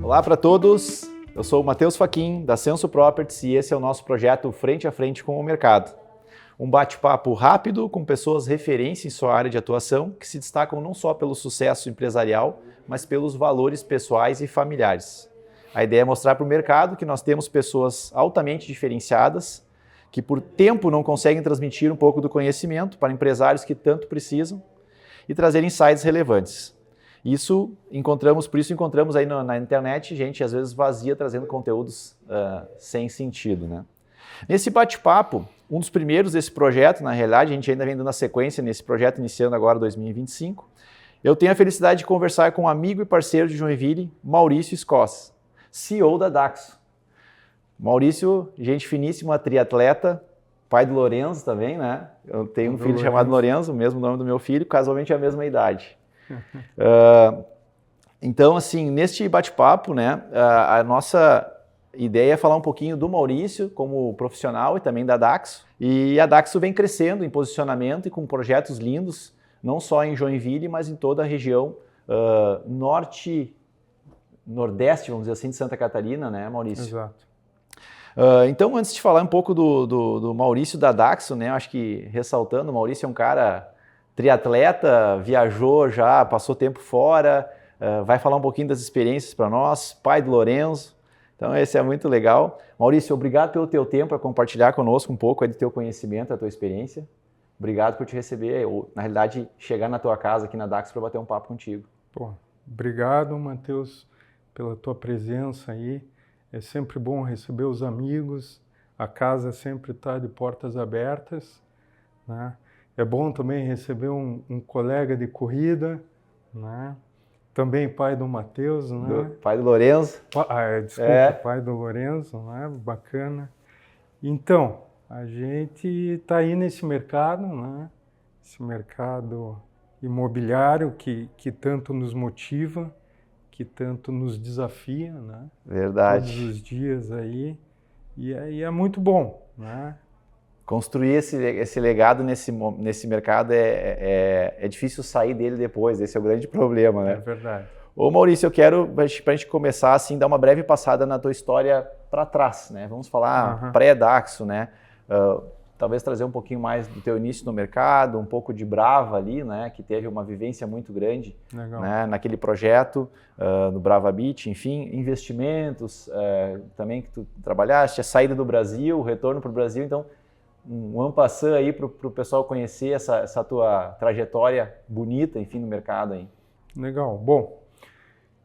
Olá para todos, eu sou o Matheus Fachin, da Censo Properties, e esse é o nosso projeto Frente a Frente com o Mercado. Um bate-papo rápido com pessoas referência em sua área de atuação, que se destacam não só pelo sucesso empresarial, mas pelos valores pessoais e familiares. A ideia é mostrar para o mercado que nós temos pessoas altamente diferenciadas, que por tempo não conseguem transmitir um pouco do conhecimento para empresários que tanto precisam e trazer insights relevantes. Por isso encontramos aí na internet gente às vezes vazia trazendo conteúdos sem sentido, né? Nesse bate-papo, um dos primeiros desse projeto, na realidade, a gente ainda vem dando a sequência nesse projeto, iniciando agora 2025, eu tenho a felicidade de conversar com um amigo e parceiro de Joinville, Maurício Scos, CEO da Daxo. Maurício, gente finíssima, triatleta, pai do Lorenzo também, né? Eu tenho um filho chamado Lorenzo, o mesmo nome do meu filho, casualmente a mesma idade. Então, assim, neste bate-papo, né, a nossa ideia é falar um pouquinho do Maurício como profissional e também da Daxo. E a Daxo vem crescendo em posicionamento e com projetos lindos, não só em Joinville, mas em toda a região nordeste, vamos dizer assim, de Santa Catarina, né, Maurício? Exato. Então, antes de falar um pouco do Maurício da Daxo, né, acho que ressaltando, o Maurício é um cara triatleta, viajou já, passou tempo fora, vai falar um pouquinho das experiências para nós, pai do Lorenzo. Então, esse é muito legal. Maurício, obrigado pelo teu tempo para compartilhar conosco um pouco aí do teu conhecimento, da tua experiência. Obrigado por te receber, ou, na realidade, chegar na tua casa aqui na Daxo para bater um papo contigo. Obrigado, Matheus, pela tua presença aí. É sempre bom receber os amigos, a casa sempre está de portas abertas, né? É bom também receber um colega de corrida, né? Também pai do Matheus, né? Pai do Lorenzo. Pai do Lorenzo, né? Bacana. Então, a gente está aí nesse mercado, né? Esse mercado imobiliário que tanto nos motiva, que tanto nos desafia, né? Verdade. Todos os dias aí. E é muito bom, né? Construir esse legado nesse mercado é difícil sair dele depois, esse é o grande problema, né? É verdade. Ô Maurício, eu quero, para a gente começar, assim, dar uma breve passada na tua história para trás, né? Vamos falar pré-Daxo, né? Talvez trazer um pouquinho mais do teu início no mercado, um pouco de Brava ali, né? Que teve uma vivência muito grande, né? Naquele projeto, no Brava Beach, enfim, investimentos também que tu trabalhaste, a saída do Brasil, o retorno para o Brasil, então um en passant aí para o pessoal conhecer essa tua trajetória bonita, enfim, no mercado aí. Legal. Bom,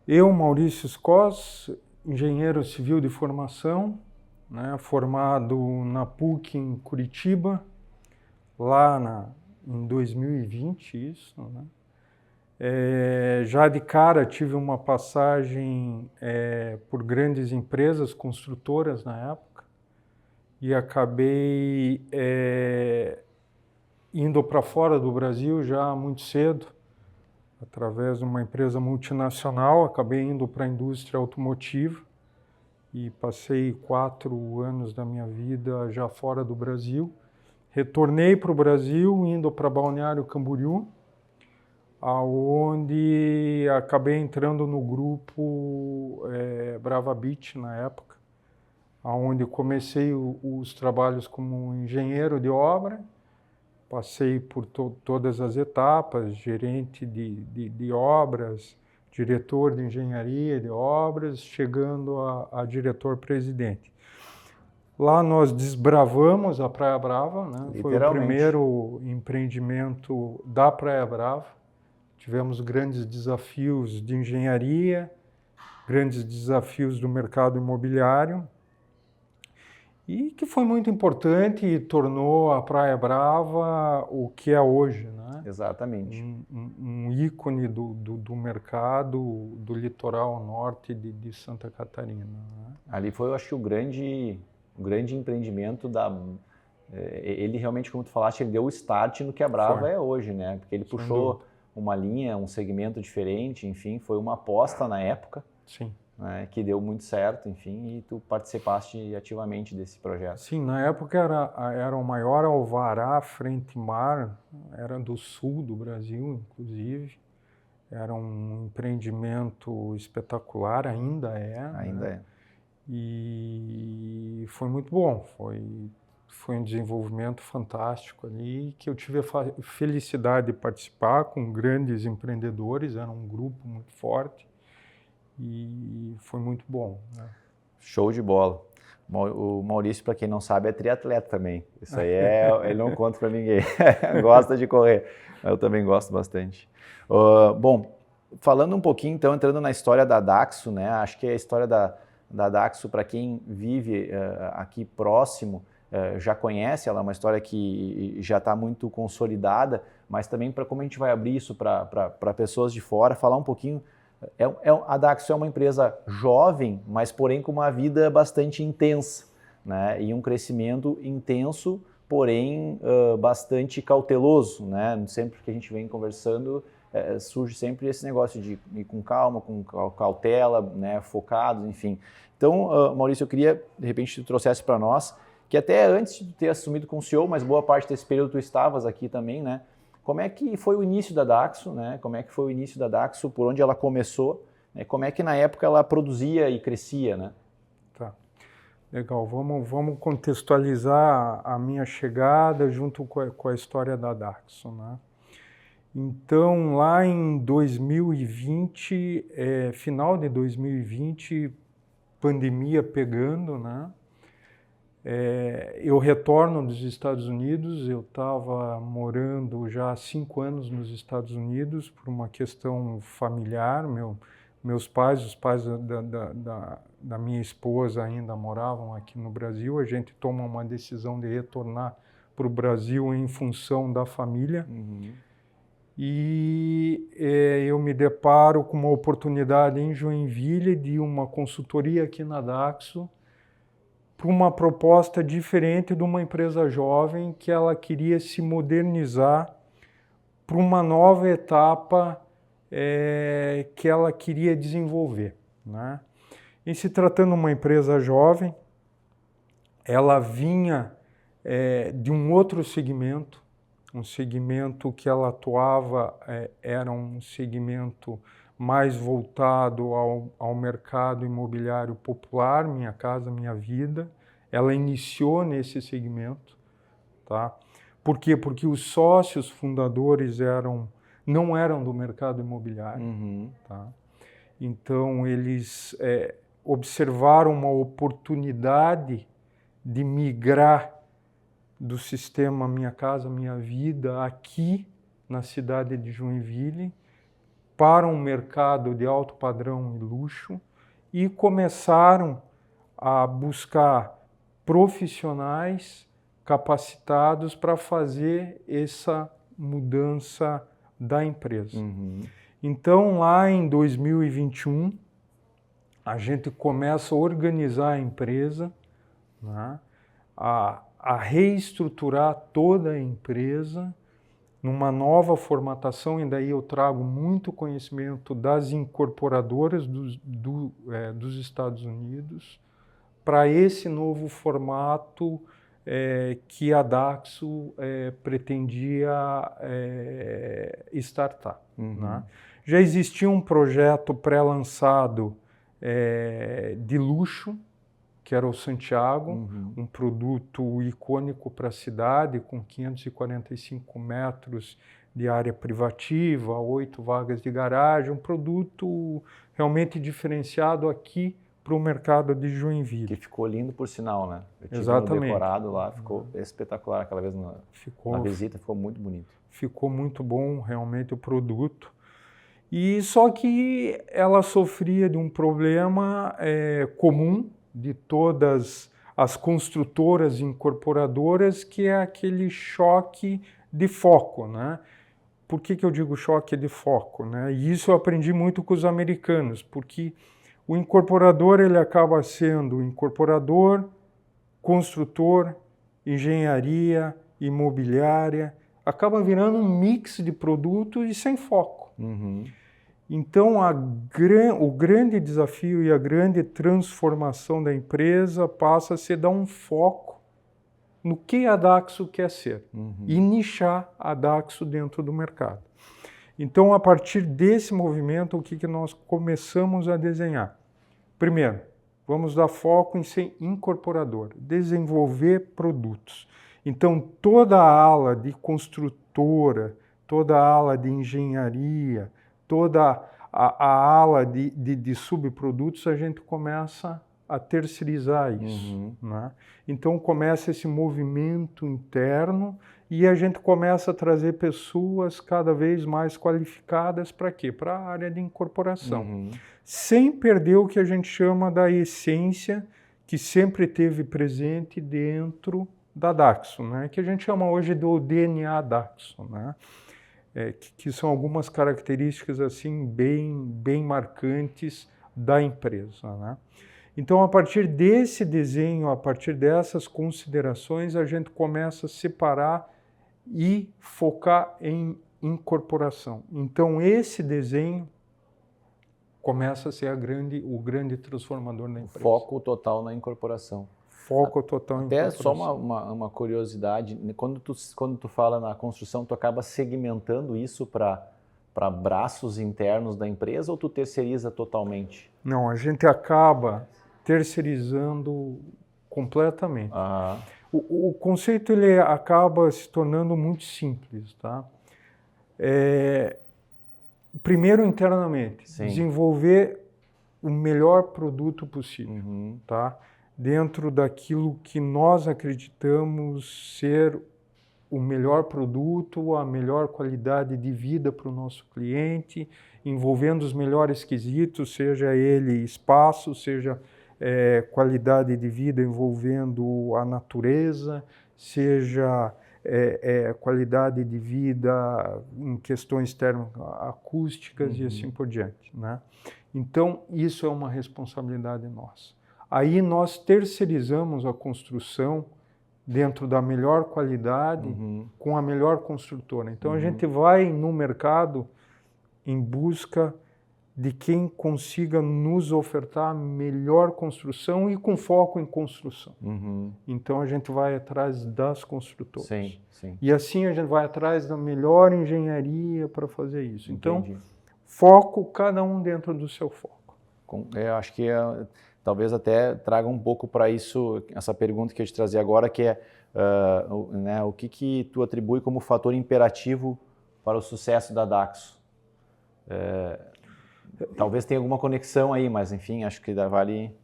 eu, Maurício Scos, engenheiro civil de formação, né, formado na PUC em Curitiba, lá em 2020, isso, né? Já de cara tive uma passagem por grandes empresas construtoras na época, e acabei indo para fora do Brasil já muito cedo, através de uma empresa multinacional, acabei indo para a indústria automotiva e passei 4 anos da minha vida já fora do Brasil. Retornei para o Brasil, indo para Balneário Camboriú, aonde acabei entrando no grupo Brava Beach na época, onde comecei os trabalhos como engenheiro de obra, passei por todas as etapas, gerente de obras, diretor de engenharia de obras, chegando a diretor-presidente. Lá nós desbravamos a Praia Brava, né? Foi o primeiro empreendimento da Praia Brava. Tivemos grandes desafios de engenharia, grandes desafios do mercado imobiliário, e que foi muito importante e tornou a Praia Brava o que é hoje, né? Exatamente. Um ícone do mercado do litoral norte de Santa Catarina, né? Ali foi, eu acho que o grande empreendimento ele realmente, como tu falaste, ele deu o start no que a Brava é hoje, né? Porque ele puxou uma linha, um segmento diferente, enfim, foi uma aposta na época. Sim. Né, que deu muito certo, enfim, e tu participaste ativamente desse projeto. Sim, na época era o maior alvará frente-mar, era do sul do Brasil, inclusive, Era um empreendimento espetacular, ainda é. Ainda é. E foi muito bom, foi um desenvolvimento fantástico ali, que eu tive a felicidade de participar com grandes empreendedores, era um grupo muito forte e foi muito bom, né? Show de bola. O Maurício, para quem não sabe, é triatleta também. Isso aí ele não conta para ninguém. Gosta de correr. Eu também gosto bastante. Bom, falando um pouquinho, então, entrando na história da Daxo, né? Acho que a história da Daxo, para quem vive aqui próximo, já conhece. Ela é uma história que já está muito consolidada, mas também para como a gente vai abrir isso para pessoas de fora, falar um pouquinho. A Daxo é uma empresa jovem, mas porém com uma vida bastante intensa, né? E um crescimento intenso, porém bastante cauteloso, né? Sempre que a gente vem conversando, surge sempre esse negócio de ir com calma, com cautela, né? Focados, enfim. Então, Maurício, eu queria, de repente, que tu trouxesse para nós, que até antes de ter assumido como CEO, mas boa parte desse período tu estavas aqui também, né? Como é que foi o início da Daxo, né? Como é que foi o início da Daxo, por onde ela começou, né? Como é que na época ela produzia e crescia, né? Tá, legal. Vamos contextualizar a minha chegada junto com a história da Daxo, né? Então, lá em 2020, final de 2020, pandemia pegando, né? Eu retorno dos Estados Unidos, eu estava morando já há 5 anos nos Estados Unidos por uma questão familiar. Meus pais, os pais da minha esposa ainda moravam aqui no Brasil. A gente toma uma decisão de retornar para o Brasil em função da família. Uhum. E eu me deparo com uma oportunidade em Joinville de uma consultoria aqui na Daxo, para uma proposta diferente de uma empresa jovem que ela queria se modernizar para uma nova etapa que ela queria desenvolver, né? Em se tratando de uma empresa jovem, ela vinha de um outro segmento, um segmento que ela atuava era um segmento mais voltado ao mercado imobiliário popular, Minha Casa Minha Vida. Ela iniciou nesse segmento, tá? Por quê? Porque os sócios fundadores não eram do mercado imobiliário, Uhum. tá? Então, eles observaram uma oportunidade de migrar do sistema Minha Casa Minha Vida aqui na cidade de Joinville para um mercado de alto padrão e luxo e começaram a buscar profissionais capacitados para fazer essa mudança da empresa. Uhum. Então, lá em 2021, a gente começa a organizar a empresa, né, a reestruturar toda a empresa numa nova formatação, e daí eu trago muito conhecimento das incorporadoras dos Estados Unidos para esse novo formato que a Daxo pretendia startar. Uhum. Né? Já existia um projeto pré-lançado de luxo, que era o Santiago, um produto icônico para a cidade, com 545 metros de área privativa, 8 vagas de garagem, um produto realmente diferenciado aqui para o mercado de Joinville. Que ficou lindo, por sinal, né? Eu tive Exatamente. no decorado lá, ficou espetacular aquela vez na visita, ficou muito bonito. Ficou muito bom realmente o produto. E só que ela sofria de um problema comum de todas as construtoras e incorporadoras, que é aquele choque de foco, né? Por que eu digo choque de foco, né? E isso eu aprendi muito com os americanos, porque o incorporador ele acaba sendo incorporador, construtor, engenharia, imobiliária, acaba virando um mix de produto e sem foco. Uhum. Então, o grande desafio e a grande transformação da empresa passa a ser dar um foco no que a Daxo quer ser e nichar a Daxo dentro do mercado. Então, a partir desse movimento, o que nós começamos a desenhar? Primeiro, vamos dar foco em ser incorporador, desenvolver produtos. Então, toda a ala de construtora, toda a ala de engenharia, toda a ala de subprodutos, a gente começa a terceirizar isso. Né? Então, começa esse movimento interno e a gente começa a trazer pessoas cada vez mais qualificadas para quê? Para a área de incorporação. Sem perder o que a gente chama da essência que sempre teve presente dentro da Daxo, né? Que a gente chama hoje do DNA Daxo, né? Que são algumas características assim bem marcantes da empresa, né? Então, a partir desse desenho, a partir dessas considerações, a gente começa a separar e focar em incorporação. Então, esse desenho começa a ser o grande transformador da empresa. Foco total na incorporação. Foco total em incorporação. Até só uma curiosidade, quando tu fala na construção, tu acaba segmentando isso para braços internos da empresa ou tu terceiriza totalmente? Não, a gente acaba terceirizando completamente. O conceito ele acaba se tornando muito simples, tá? Primeiro, internamente, Sim. desenvolver o melhor produto possível, tá? Dentro daquilo que nós acreditamos ser o melhor produto, a melhor qualidade de vida para o nosso cliente, envolvendo os melhores quesitos, seja ele espaço, seja qualidade de vida envolvendo a natureza, seja qualidade de vida em questões termoacústicas e assim por diante, né? Então, isso é uma responsabilidade nossa. Aí nós terceirizamos a construção dentro da melhor qualidade, com a melhor construtora. Então, a gente vai no mercado em busca de quem consiga nos ofertar a melhor construção e com foco em construção. Então, a gente vai atrás das construtoras. Sim, sim. E assim a gente vai atrás da melhor engenharia para fazer isso. Então, foco, cada um dentro do seu foco. Eu acho que talvez até traga um pouco para isso, essa pergunta que eu te trazer agora, que é o que tu atribui como fator imperativo para o sucesso da Daxo? Talvez tenha alguma conexão aí, mas enfim, acho que vale...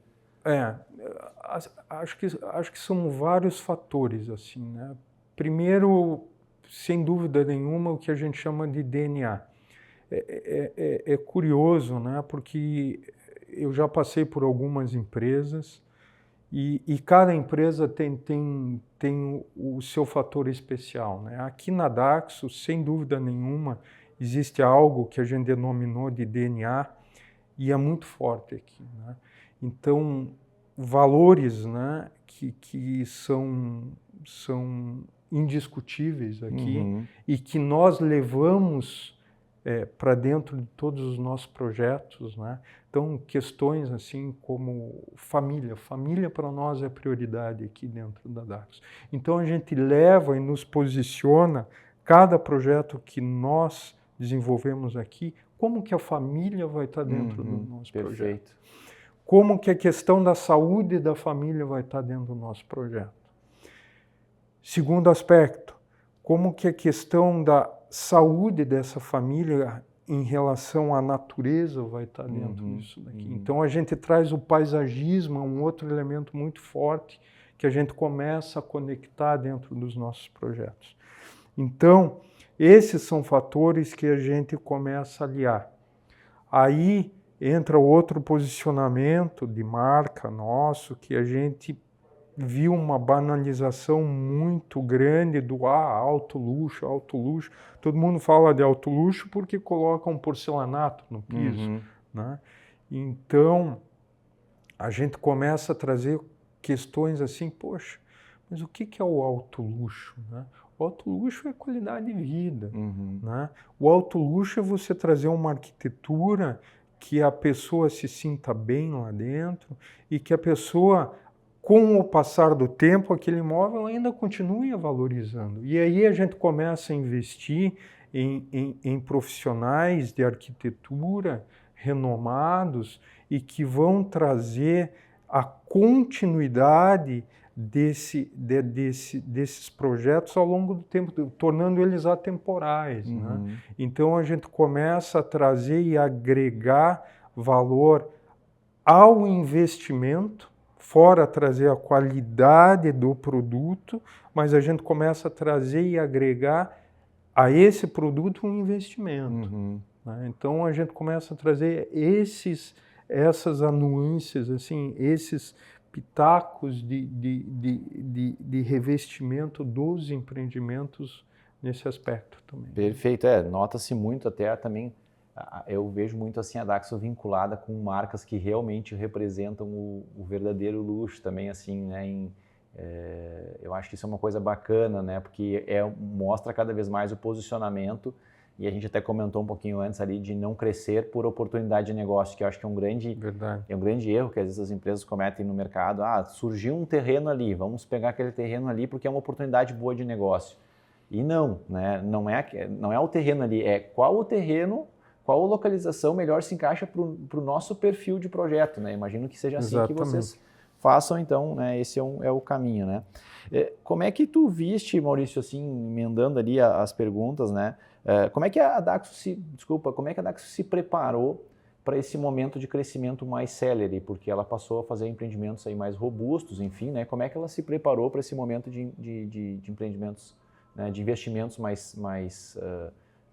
Acho que são vários fatores, assim, né? Primeiro, sem dúvida nenhuma, o que a gente chama de DNA. É curioso, né? Porque eu já passei por algumas empresas e cada empresa tem o seu fator especial, né? Aqui na Daxo, sem dúvida nenhuma, existe algo que a gente denominou de DNA e é muito forte aqui, né? Então, valores, né, que são indiscutíveis aqui e que nós levamos para dentro de todos os nossos projetos, né? Então, questões assim como família para nós é prioridade aqui dentro da Daxo. Então, a gente leva e nos posiciona cada projeto que nós desenvolvemos aqui, como que a família vai estar dentro do nosso projeto. Como que a questão da saúde da família vai estar dentro do nosso projeto. Segundo aspecto, como que a questão da saúde dessa família em relação à natureza vai estar dentro disso daqui. Então, a gente traz o paisagismo, um outro elemento muito forte que a gente começa a conectar dentro dos nossos projetos. Então, esses são fatores que a gente começa a aliar. Aí entra outro posicionamento de marca nosso, que a gente viu uma banalização muito grande do alto luxo, alto luxo. Todo mundo fala de alto luxo porque coloca um porcelanato no piso, né? Então, a gente começa a trazer questões assim, poxa, mas o que é o alto luxo, né? O alto luxo é qualidade de vida, né? O alto luxo é você trazer uma arquitetura que a pessoa se sinta bem lá dentro e que a pessoa, com o passar do tempo, aquele imóvel ainda continue valorizando. E aí a gente começa a investir em profissionais de arquitetura renomados e que vão trazer a continuidade desses projetos ao longo do tempo, tornando eles atemporais. Né? Então a gente começa a trazer e agregar valor ao investimento, fora trazer a qualidade do produto, mas a gente começa a trazer e agregar a esse produto um investimento. Né? Então a gente começa a trazer essas nuances, assim, esses pitacos de revestimento dos empreendimentos nesse aspecto também. Perfeito, nota-se muito até também, eu vejo muito assim a Daxo vinculada com marcas que realmente representam o verdadeiro luxo também, assim, né, eu acho que isso é uma coisa bacana, né, porque mostra cada vez mais o posicionamento. E a gente até comentou um pouquinho antes ali de não crescer por oportunidade de negócio, que eu acho que é um grande erro que às vezes as empresas cometem no mercado. Surgiu um terreno ali, vamos pegar aquele terreno ali porque é uma oportunidade boa de negócio. E não, né? Não é o terreno ali, é qual o terreno, qual a localização melhor se encaixa para o nosso perfil de projeto, né? Imagino que seja assim que vocês façam, então, né? Esse é o caminho, né? Como é que tu viste, Maurício, assim, emendando ali as perguntas, né? Como é que a Daxo se preparou para esse momento de crescimento mais célere? Porque ela passou a fazer empreendimentos aí mais robustos, enfim, né? Como é que ela se preparou para esse momento de empreendimentos, né? De investimentos mais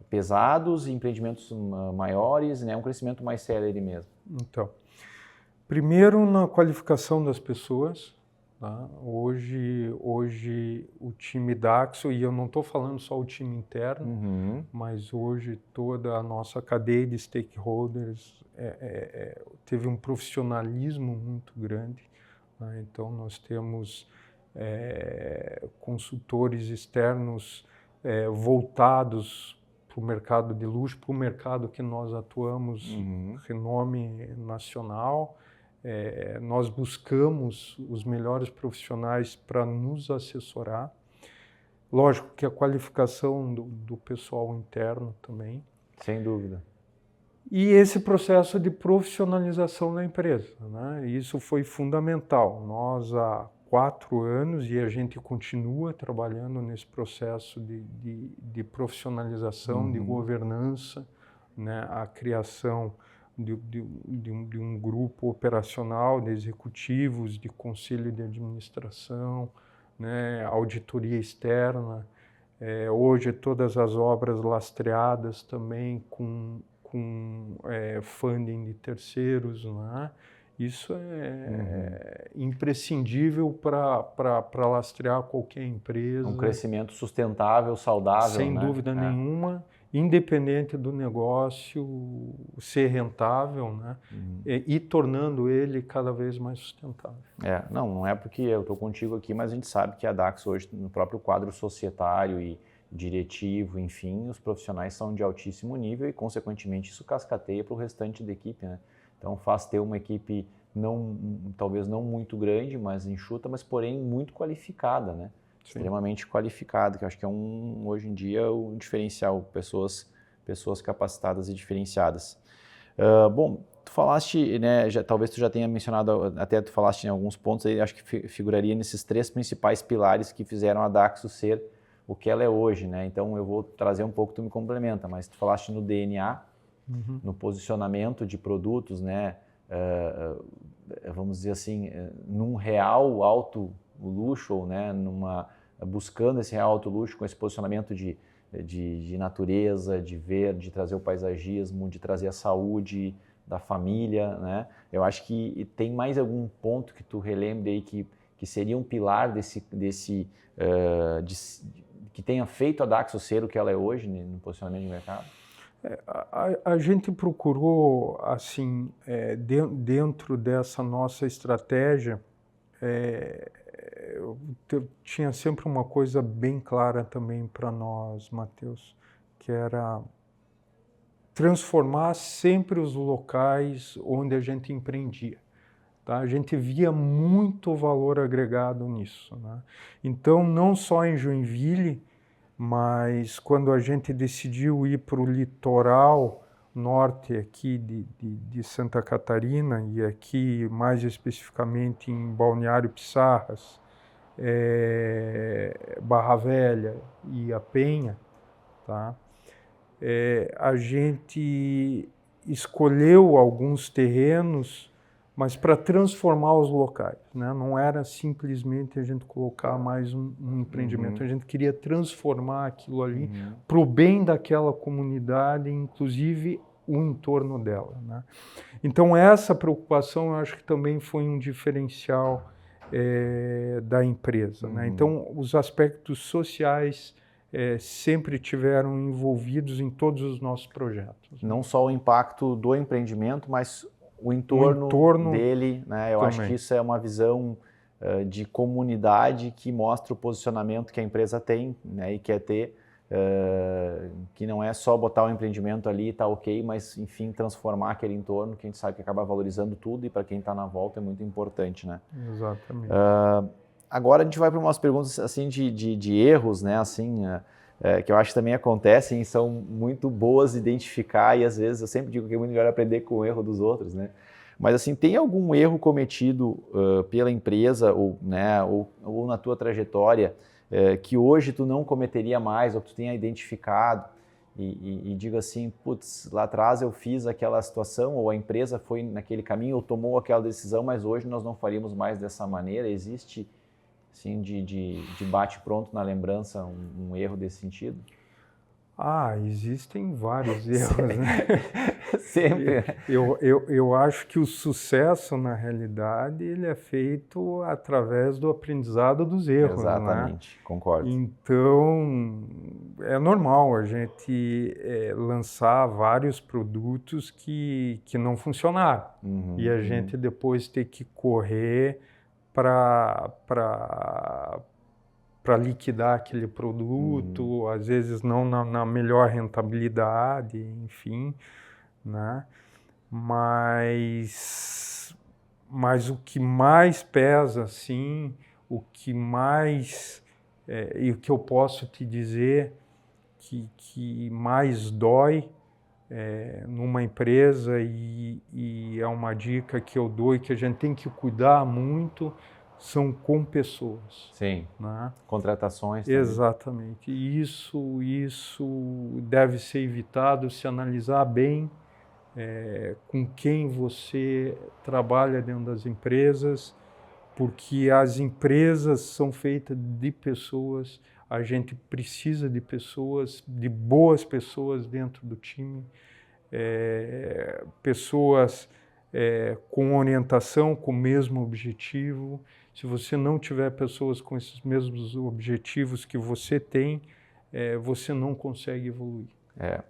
pesados, empreendimentos maiores, né? Um crescimento mais célere mesmo? Então, primeiro na qualificação das pessoas. Tá? Hoje o time Daxo, e eu não estou falando só o time interno, mas hoje toda a nossa cadeia de stakeholders teve um profissionalismo muito grande. Né? Então nós temos consultores externos voltados para o mercado de luxo, para o mercado que nós atuamos, renome nacional. Nós buscamos os melhores profissionais para nos assessorar. Lógico que a qualificação do pessoal interno também. Sem dúvida. E esse processo de profissionalização da empresa, né? Isso foi fundamental. Nós há 4 anos, e a gente continua trabalhando nesse processo de profissionalização, de governança, né? A criação de um grupo operacional de executivos, de conselho de administração, né, auditoria externa, hoje todas as obras lastreadas também com funding de terceiros, né? Isso é imprescindível para lastrear qualquer empresa. Um crescimento sustentável, saudável, sem dúvida nenhuma, independente do negócio ser rentável, né? E tornando ele cada vez mais sustentável. Não é porque eu estou contigo aqui, mas a gente sabe que a Daxo hoje, no próprio quadro societário e diretivo, enfim, os profissionais são de altíssimo nível e, consequentemente, isso cascateia para o restante da equipe, né? Então faz ter uma equipe talvez não muito grande, mas enxuta, mas porém muito qualificada, né? Sim. Extremamente qualificada, que eu acho que é hoje em dia um diferencial, pessoas capacitadas e diferenciadas. Bom, tu falaste, né, talvez tu já tenha mencionado, até tu falaste em alguns pontos aí, acho que figuraria nesses 3 principais pilares que fizeram a Daxo ser o que ela é hoje, né? Então eu vou trazer um pouco, tu me complementa, mas tu falaste no DNA, no posicionamento de produtos, né? Vamos dizer assim, num real alto luxo, né? Buscando esse real alto luxo com esse posicionamento de natureza, de verde, de trazer o paisagismo, de trazer a saúde da família, né? Eu acho que tem mais algum ponto que tu relembre aí que seria um pilar que tenha feito a Daxo ser o que ela é hoje no posicionamento de mercado? A gente procurou, assim, dentro dessa nossa estratégia, tinha sempre uma coisa bem clara também para nós, Matheus, que era transformar sempre os locais onde a gente empreendia. Tá? A gente via muito valor agregado nisso, né? Então, não só em Joinville, Mas quando a gente decidiu ir para o litoral norte aqui de Santa Catarina, e aqui mais especificamente em Balneário Pissarras, Barra Velha e a Penha, tá? A gente escolheu alguns terrenos, mas para transformar os locais, né? Não era simplesmente a gente colocar mais um empreendimento, a gente queria transformar aquilo ali para o bem daquela comunidade, inclusive o entorno dela, né? Então essa preocupação eu acho que também foi um diferencial da empresa, né? Então os aspectos sociais sempre tiveram envolvidos em todos os nossos projetos. Não só o impacto do empreendimento, mas o entorno dele, né? Eu acho que isso é uma visão de comunidade que mostra o posicionamento que a empresa tem, né? E quer ter, que não é só botar o empreendimento ali e tá ok, mas enfim, transformar aquele entorno que a gente sabe que acaba valorizando tudo e para quem está na volta é muito importante, né? Exatamente. Agora a gente vai para umas perguntas assim de erros, né? Assim, que eu acho que também acontecem e são muito boas de identificar e às vezes eu sempre digo que é muito melhor aprender com o erro dos outros, né? Mas assim, tem algum erro cometido pela empresa ou, né, ou na tua trajetória que hoje tu não cometeria mais ou que tu tenha identificado e diga assim, putz, lá atrás eu fiz aquela situação ou a empresa foi naquele caminho ou tomou aquela decisão, mas hoje nós não faríamos mais dessa maneira? Existe assim, de bate-pronto na lembrança, um erro desse sentido? Existem vários erros, né? Sempre. Eu acho que o sucesso, na realidade, ele é feito através do aprendizado dos erros, Exatamente, né? concordo. Então, é normal a gente lançar vários produtos que não funcionaram. E a gente depois ter que correr para liquidar aquele produto, às vezes não na melhor rentabilidade, enfim, né? Mas o que mais pesa, assim, o que mais e o que eu posso te dizer que mais dói numa empresa e é uma dica que eu dou e que a gente tem que cuidar muito, são com pessoas. Sim, né? Contratações também. Exatamente. Isso deve ser evitado, se analisar bem com quem você trabalha dentro das empresas, porque as empresas são feitas de pessoas, a gente precisa de pessoas, de boas pessoas dentro do time, pessoas com orientação, com o mesmo objetivo. Se você não tiver pessoas com esses mesmos objetivos que você tem, você não consegue evoluir.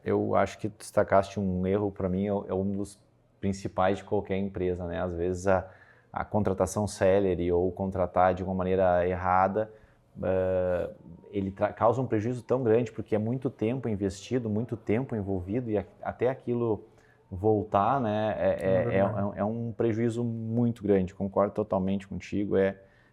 Eu acho que destacaste um erro, para mim, é um dos principais de qualquer empresa, né? Às vezes a contratação salary ou contratar de uma maneira errada, ele causa um prejuízo tão grande, porque é muito tempo investido, muito tempo envolvido, e até aquilo voltar, né, é um prejuízo muito grande. Concordo totalmente contigo.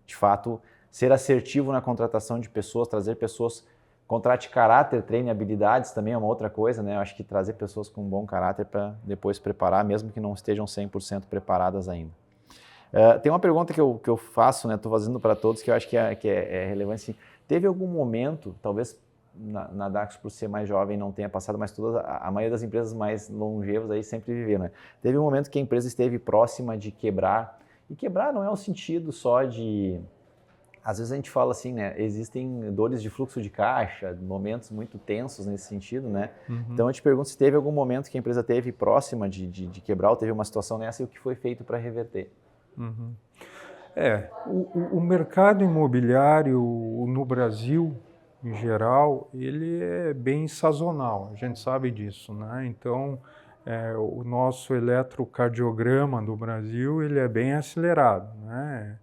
De fato, ser assertivo na contratação de pessoas, trazer pessoas, contrate caráter, treine habilidades também é uma outra coisa, né? Eu acho que trazer pessoas com um bom caráter para depois preparar, mesmo que não estejam 100% preparadas ainda. Tem uma pergunta que eu faço, né? Estou fazendo para todos, que eu acho que é relevante. Assim, teve algum momento, talvez na Dacsos, por ser mais jovem, não tenha passado, mas a maioria das empresas mais longevas aí sempre viveram, né? Teve um momento que a empresa esteve próxima de quebrar, e quebrar não é o sentido só de... Às vezes a gente fala assim, né? Existem dores de fluxo de caixa, momentos muito tensos nesse sentido, né? Então eu te pergunto se teve algum momento que a empresa teve próxima de quebrar, ou teve uma situação nessa, e o que foi feito para reverter? O mercado imobiliário no Brasil, em geral, ele é bem sazonal, a gente sabe disso, né? Então, o nosso eletrocardiograma do Brasil, ele é bem acelerado, né?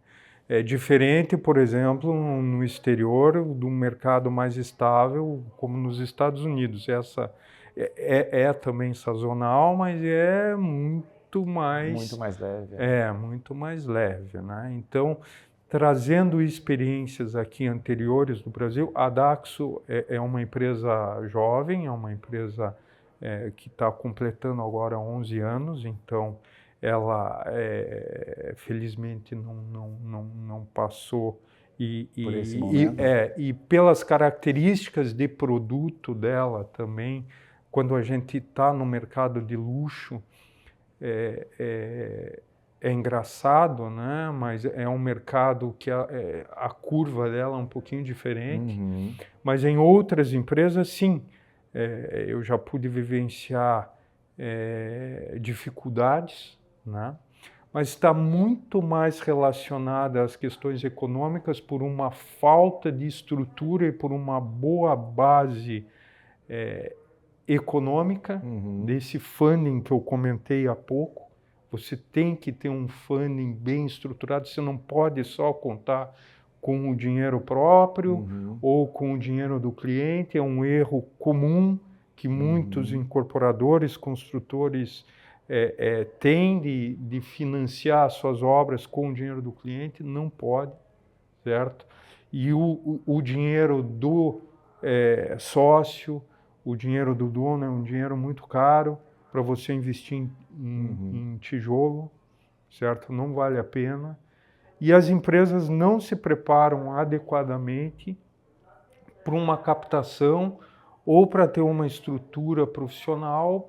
É diferente, por exemplo, no exterior, do mercado mais estável, como nos Estados Unidos. Essa é também sazonal, mas é muito mais leve. Muito mais leve, né? Então, trazendo experiências aqui anteriores do Brasil. A Daxo é uma empresa jovem, é uma empresa que está completando agora 11 anos, então ela felizmente não passou por esse momento. E pelas características de produto dela também, quando a gente está no mercado de luxo, é engraçado, né? Mas é um mercado que a curva dela é um pouquinho diferente. Uhum. Mas em outras empresas, sim, eu já pude vivenciar dificuldades, né? Mas está muito mais relacionada às questões econômicas por uma falta de estrutura e por uma boa base econômica, desse funding que eu comentei há pouco. Você tem que ter um funding bem estruturado, você não pode só contar com o dinheiro próprio ou com o dinheiro do cliente. É um erro comum que muitos incorporadores, construtores têm de financiar suas obras com o dinheiro do cliente. Não pode, certo? E o dinheiro do sócio, o dinheiro do dono é um dinheiro muito caro para você investir em tijolo, certo? Não vale a pena. E as empresas não se preparam adequadamente para uma captação ou para ter uma estrutura profissional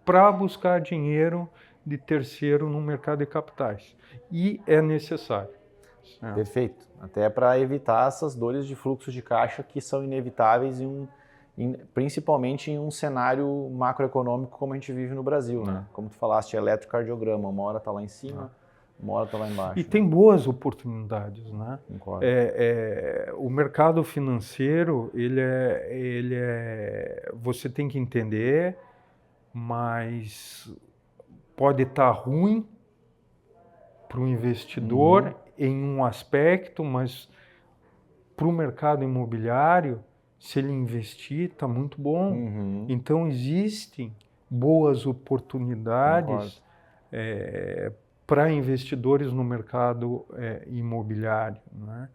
para buscar dinheiro de terceiro no mercado de capitais. E é necessário. Perfeito. Até para evitar essas dores de fluxo de caixa que são inevitáveis principalmente em um cenário macroeconômico como a gente vive no Brasil, né? Como tu falaste, eletrocardiograma, uma hora está lá em cima, uma hora está lá embaixo. E tem boas oportunidades, né? Concordo. O mercado financeiro, você tem que entender, mas pode estar ruim para o investidor em um aspecto, mas para o mercado imobiliário, se ele investir, está muito bom. Então, existem boas oportunidades para investidores no mercado imobiliário, né?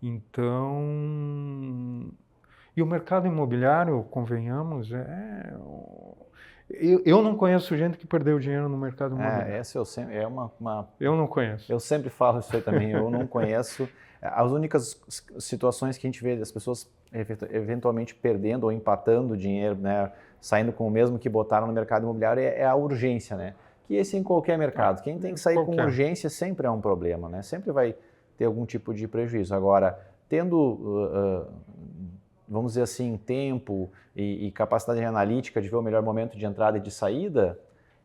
Então, e o mercado imobiliário, convenhamos, eu não conheço gente que perdeu dinheiro no mercado imobiliário. Essa Eu não conheço. Eu sempre falo isso aí também, eu não conheço. As únicas situações que a gente vê das pessoas eventualmente perdendo ou empatando dinheiro, né, saindo com o mesmo que botaram no mercado imobiliário é a urgência, né? Que esse em qualquer mercado. Quem tem que sair com urgência sempre é um problema, né? Sempre vai ter algum tipo de prejuízo. Agora, tendo, vamos dizer assim, tempo e capacidade analítica de ver o melhor momento de entrada e de saída,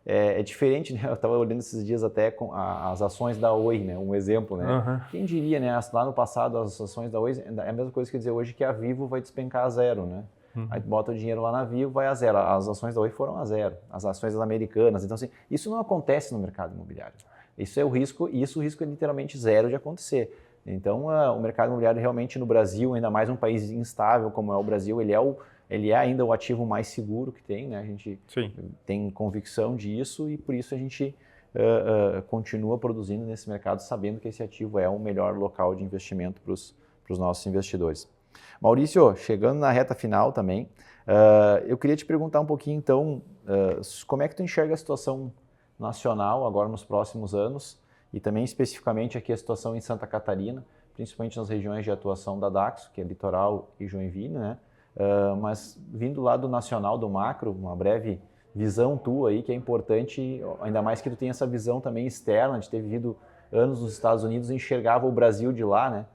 é diferente, né? Eu estava olhando esses dias até com as ações da Oi, né? Um exemplo, né? Quem diria, né? Lá no passado as ações da Oi é a mesma coisa que dizer hoje que a Vivo vai despencar a zero, né? Aí bota o dinheiro lá na Vivo, vai a zero. As ações da Oi foram a zero, as ações das americanas. Então, assim, isso não acontece no mercado imobiliário. Isso é o risco, e o risco é literalmente zero de acontecer. Então, o mercado imobiliário realmente no Brasil, ainda mais um país instável como é o Brasil, ele é ainda o ativo mais seguro que tem, né? A gente tem convicção disso e por isso a gente continua produzindo nesse mercado, sabendo que esse ativo é o melhor local de investimento para os nossos investidores. Maurício, chegando na reta final também, eu queria te perguntar um pouquinho então, como é que tu enxerga a situação nacional agora nos próximos anos e também especificamente aqui a situação em Santa Catarina, principalmente nas regiões de atuação da Daxo, que é Litoral e Joinville, né? Mas vindo lá do nacional, do macro, uma breve visão tua aí, que é importante, ainda mais que tu tem essa visão também externa, de ter vivido anos nos Estados Unidos e enxergava o Brasil de lá, né?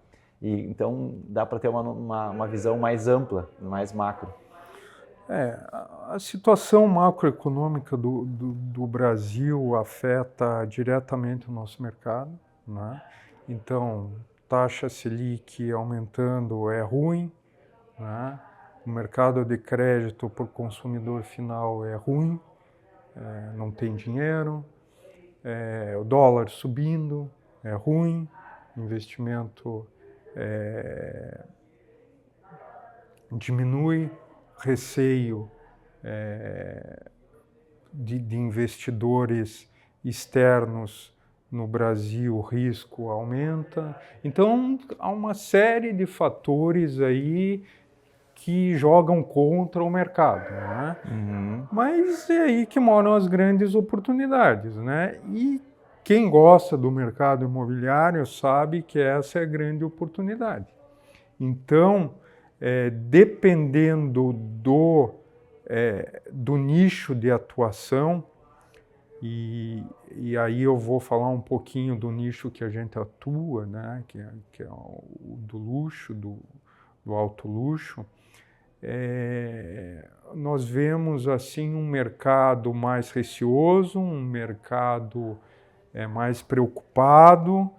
E, então dá para ter uma visão mais ampla, mais macro. A situação macroeconômica do Brasil afeta diretamente o nosso mercado, né? Então, taxa Selic aumentando é ruim, né? O mercado de crédito para o consumidor final é ruim, não tem dinheiro, o dólar subindo é ruim, investimento diminui, receio de investidores externos No Brasil, o risco aumenta. Então, há uma série de fatores aí que jogam contra o mercado, né? Mas é aí que moram as grandes oportunidades, né? E quem gosta do mercado imobiliário sabe que essa é a grande oportunidade. Então, dependendo do nicho de atuação, e aí eu vou falar um pouquinho do nicho que a gente atua, né? que é o do luxo, do alto luxo. Nós vemos assim um mercado mais receoso, um mercado mais preocupado,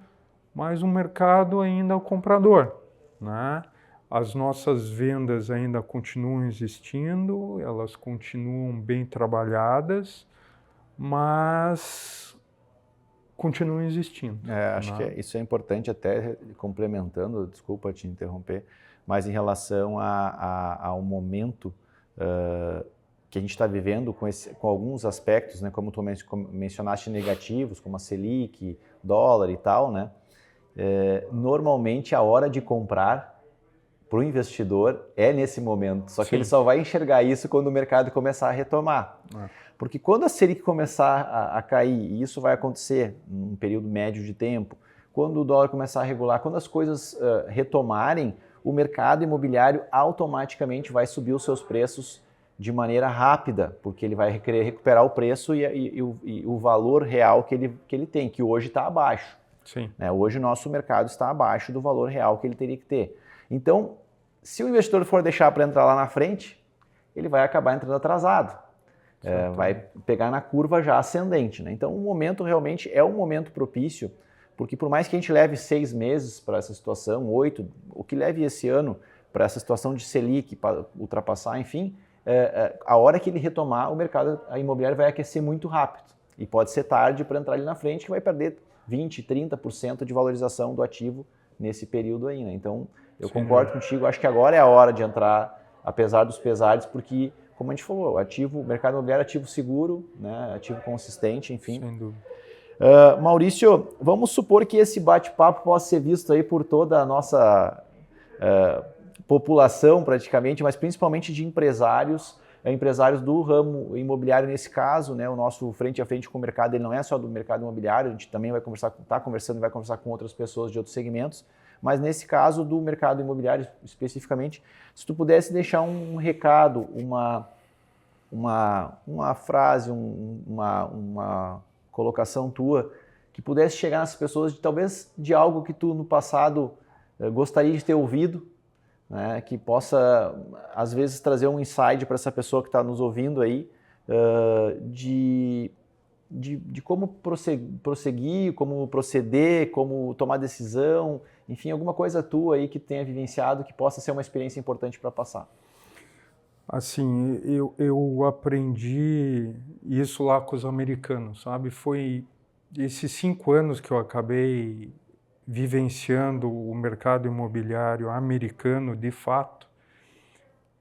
mas um mercado ainda comprador, né? As nossas vendas ainda continuam existindo, elas continuam bem trabalhadas, mas continuam existindo. Acho que isso é importante, até complementando, desculpa te interromper, mas em relação ao momento que a gente está vivendo com alguns aspectos, né, como tu mencionaste, negativos, como a Selic, dólar e tal, né? Normalmente a hora de comprar para o investidor é nesse momento, só que ele só vai enxergar isso quando o mercado começar a retomar. Porque quando a Selic começar a cair, e isso vai acontecer num período médio de tempo, quando o dólar começar a regular, quando as coisas retomarem, o mercado imobiliário automaticamente vai subir os seus preços de maneira rápida, porque ele vai querer recuperar o preço e o valor real que ele tem, que hoje está abaixo. Sim. Né? Hoje o nosso mercado está abaixo do valor real que ele teria que ter. Então, se o investidor for deixar para entrar lá na frente, ele vai acabar entrando atrasado. Vai pegar na curva já ascendente. Né? Então, o momento realmente é um momento propício, porque por mais que a gente leve 6 meses para essa situação, 8, o que leve esse ano para essa situação de Selic, para ultrapassar, enfim, a hora que ele retomar, o mercado imobiliário vai aquecer muito rápido. E pode ser tarde para entrar ali na frente, que vai perder 20%, 30% de valorização do ativo nesse período aí. Né? Então, eu concordo contigo, acho que agora é a hora de entrar, apesar dos pesares, porque, como a gente falou, o mercado imobiliário é ativo seguro, né? Ativo consistente, enfim. Sem dúvida. Maurício, vamos supor que esse bate-papo possa ser visto aí por toda a nossa população praticamente, mas principalmente de empresários do ramo imobiliário nesse caso, né? O nosso frente a frente com o mercado, ele não é só do mercado imobiliário, a gente também vai vai conversar com outras pessoas de outros segmentos, mas nesse caso do mercado imobiliário especificamente, se tu pudesse deixar um recado, uma frase, uma colocação tua, que pudesse chegar nessas pessoas talvez de algo que tu no passado gostaria de ter ouvido, né, que possa às vezes trazer um insight para essa pessoa que está nos ouvindo aí, de como prosseguir, como proceder, como tomar decisão, enfim, alguma coisa tua aí que tenha vivenciado que possa ser uma experiência importante para passar. Assim, eu aprendi isso lá com os americanos, sabe? Foi esses 5 anos que eu acabei vivenciando o mercado imobiliário americano de fato,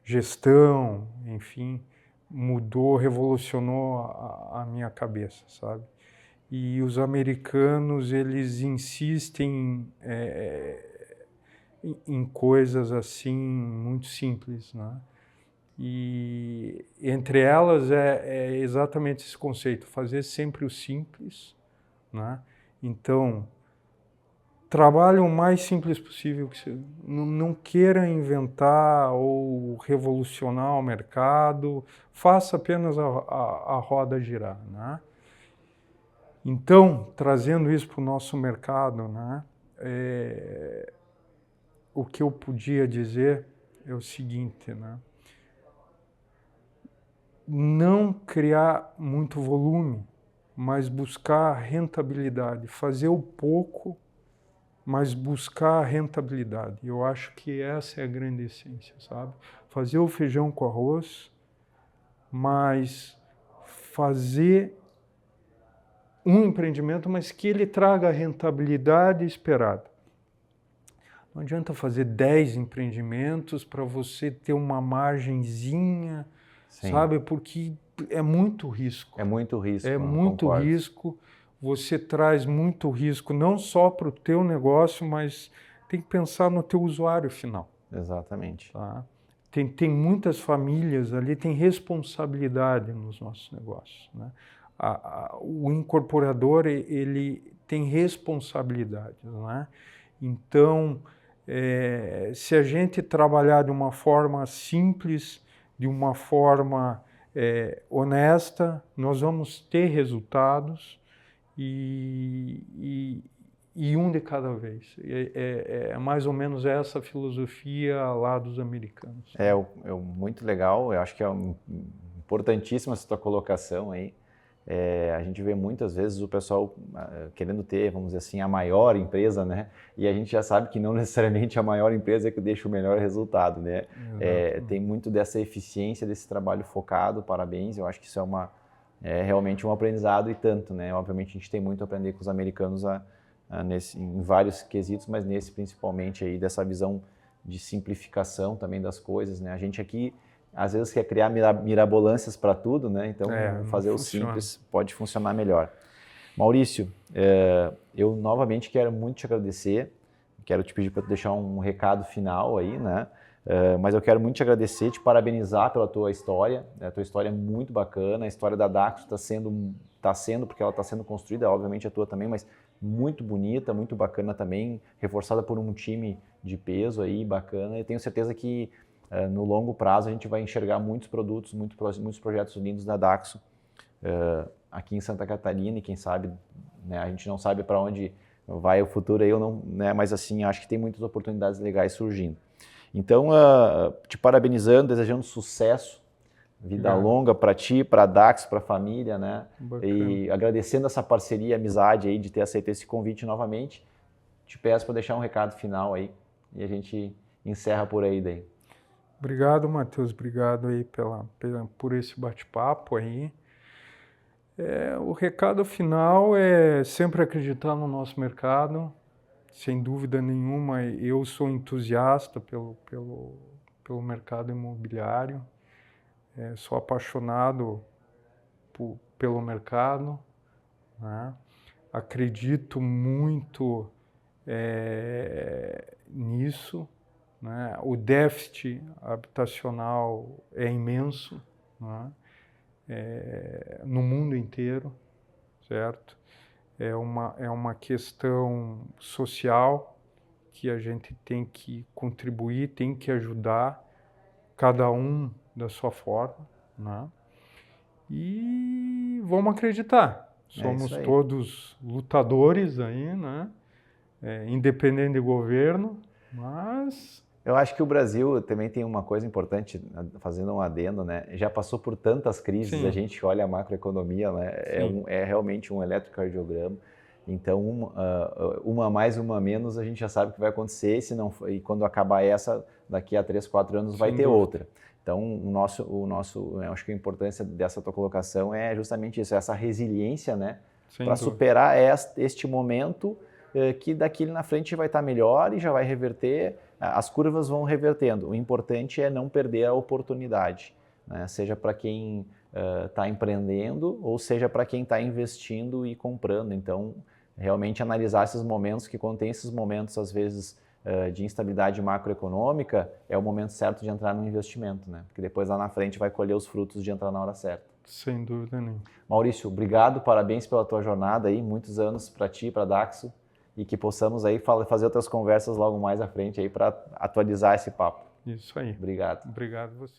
gestão, enfim, mudou, revolucionou a minha cabeça, sabe? E os americanos, eles insistem em coisas assim muito simples, né? E entre elas é exatamente esse conceito, fazer sempre o simples, né? Então, trabalhe o mais simples possível, não queira inventar ou revolucionar o mercado, faça apenas a roda girar, né? Então, trazendo isso para o nosso mercado, né? O que eu podia dizer é o seguinte, né? Não criar muito volume, mas buscar rentabilidade, fazer o pouco, mas buscar rentabilidade. Eu acho que essa é a grande essência, sabe? Fazer o feijão com arroz, mas fazer um empreendimento, mas que ele traga a rentabilidade esperada. Não adianta fazer 10 empreendimentos para você ter uma margenzinha, sabe? Porque é muito risco. É muito risco. É muito risco. você traz muito risco, não só para o teu negócio, mas tem que pensar no teu usuário final. Exatamente. Tá? Tem muitas famílias ali, tem responsabilidade nos nossos negócios, né? O incorporador, ele tem responsabilidades, né? Então, se a gente trabalhar de uma forma simples, de uma forma honesta, nós vamos ter resultados e um de cada vez. É mais ou menos essa filosofia lá dos americanos. Muito legal, eu acho que é importantíssima essa tua colocação aí. A gente vê muitas vezes o pessoal querendo ter, vamos dizer assim, a maior empresa, né? E a gente já sabe que não necessariamente a maior empresa é que deixa o melhor resultado, né? Tem muito dessa eficiência, desse trabalho focado, parabéns, eu acho que isso é realmente um aprendizado e tanto, né? Obviamente a gente tem muito a aprender com os americanos em vários quesitos, mas nesse principalmente aí dessa visão de simplificação também das coisas, né? A gente aqui às vezes quer criar mirabolâncias para tudo, né? Então fazer o simples pode funcionar melhor. Maurício, eu novamente quero muito te agradecer, quero te pedir para deixar um recado final aí, né? Mas eu quero muito te agradecer, te parabenizar pela tua história. A tua história é muito bacana, a história da Daxo está sendo, porque ela está sendo construída, obviamente a tua também, mas muito bonita, muito bacana também, reforçada por um time de peso aí, bacana. Eu tenho certeza que no longo prazo a gente vai enxergar muitos produtos, muitos projetos lindos da Daxo aqui em Santa Catarina, e quem sabe, né, a gente não sabe para onde vai o futuro aí, né, mas assim, acho que tem muitas oportunidades legais surgindo. Então, te parabenizando, desejando sucesso, vida longa para ti, para a Daxo, para a família, né? Bacana. E agradecendo essa parceria, amizade aí de ter aceito esse convite novamente, te peço para deixar um recado final aí e a gente encerra por aí daí. Obrigado, Matheus. Obrigado aí por esse bate-papo aí. O recado final é sempre acreditar no nosso mercado. Sem dúvida nenhuma, eu sou entusiasta pelo mercado imobiliário. Sou apaixonado pelo mercado, né? Acredito muito nisso. Né? O déficit habitacional é imenso, né? No mundo inteiro, certo? É uma questão social que a gente tem que contribuir, tem que ajudar, cada um da sua forma, né? E vamos acreditar. Somos todos lutadores aí, né? Independente de governo, mas... Eu acho que o Brasil também tem uma coisa importante, fazendo um adendo, né? Já passou por tantas crises, a gente olha a macroeconomia, né? É realmente um eletrocardiograma. Então, uma mais, uma menos, a gente já sabe o que vai acontecer, e quando acabar essa, daqui a 3, 4 anos vai ter outra. Então, eu acho que a importância dessa tua colocação é justamente isso, essa resiliência, né? Para superar este momento, que daqui na frente vai estar melhor e já vai reverter, as curvas vão revertendo. O importante é não perder a oportunidade, né? Seja para quem está empreendendo ou seja para quem está investindo e comprando. Então, realmente analisar esses momentos, que quando tem esses momentos, às vezes, de instabilidade macroeconômica, é o momento certo de entrar no investimento, né? Porque depois lá na frente vai colher os frutos de entrar na hora certa. Sem dúvida nenhuma. Maurício, obrigado, parabéns pela tua jornada aí, muitos anos para ti, para a Daxo, e que possamos aí fazer outras conversas logo mais à frente aí para atualizar esse papo. Isso aí. Obrigado. Obrigado a você.